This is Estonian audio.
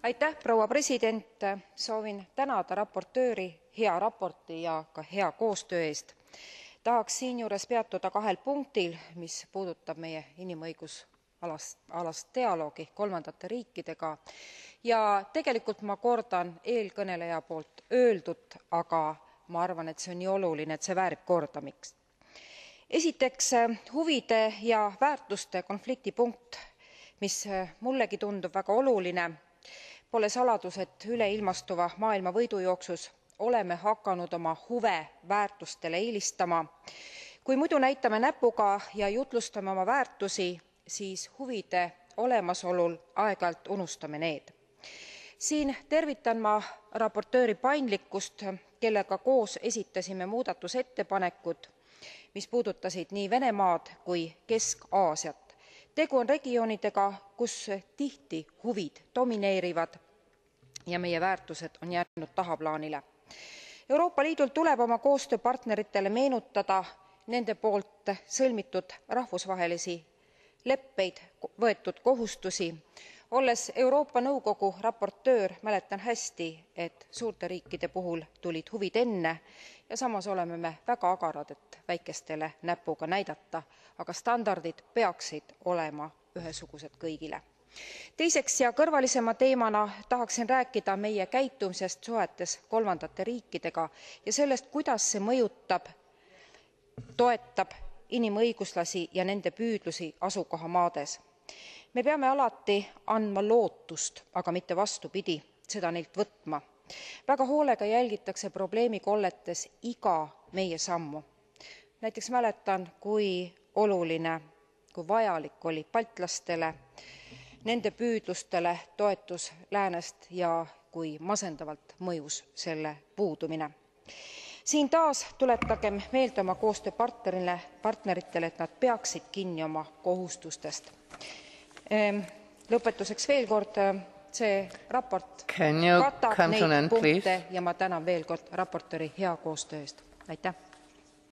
Aitäh, proua president, soovin tänada raportööri hea raporti ja ka hea koostöö eest. Tahaks siinjuures peatuda kahel punktil, mis puudutab meie inimõigusalast dialoogi kolmandate riikidega ja tegelikult ma kordan eelkõneleja poolt öeldut, aga ma arvan, et see on nii oluline, et see väärib kordamist. Esiteks huvide ja väärtuste konflikti punkt, mis mullegi tundub väga oluline. Pole saladus, et üleilmastuva maailma võidujooksus oleme hakanud oma huve väärtustele eelistama. Kui muidu näitame näpuga ja jutlustame oma väärtusi, siis huvide olemasolul aeg-ajalt unustame need. Siin tervitan ma raportööri paindlikkust, kellega koos esitasime muudatusettepanekud, mis puudutasid nii Venemaad kui Kesk-Aasiat. Tegu on regioonidega, kus tihti huvid domineerivad ja meie väärtused on jäänud tahaplaanile. Euroopa Liidul tuleb oma koostööpartneritele meenutada nende poolt sõlmitud rahvusvahelisi leppeid, võetud kohustusi. Olles Euroopa Nõukogu raportöör, mäletan hästi, et suurte riikide puhul tulid huvid enne ja samas oleme me väga agarad, et väikestele näpuga näidata, aga standardid peaksid olema ühesugused kõigile. Teiseks ja kõrvalisema teemana tahaksin rääkida meie käitumisest suhetes kolmandate riikidega ja sellest, kuidas see mõjutab, toetab inimõiguslasi ja nende püüdlusi asukohamaades. Me peame alati andma lootust, aga mitte vastupidi, seda neilt võtma. Väga hoolega jälgitakse probleemikolletes iga meie sammu. Näiteks mäletan, kui oluline, kui vajalik oli baltlastele, nende püüdlustele toetus läänest ja kui masendavalt mõjus selle puudumine. Siin taas tuletagem meelde oma koostööpartneritele, et nad peaksid kinni oma kohustustest. Lõpetuseks veel kord, see raport katab neid punkte ja ma tänan veel kord raportööri hea koostöö eest. Aitäh!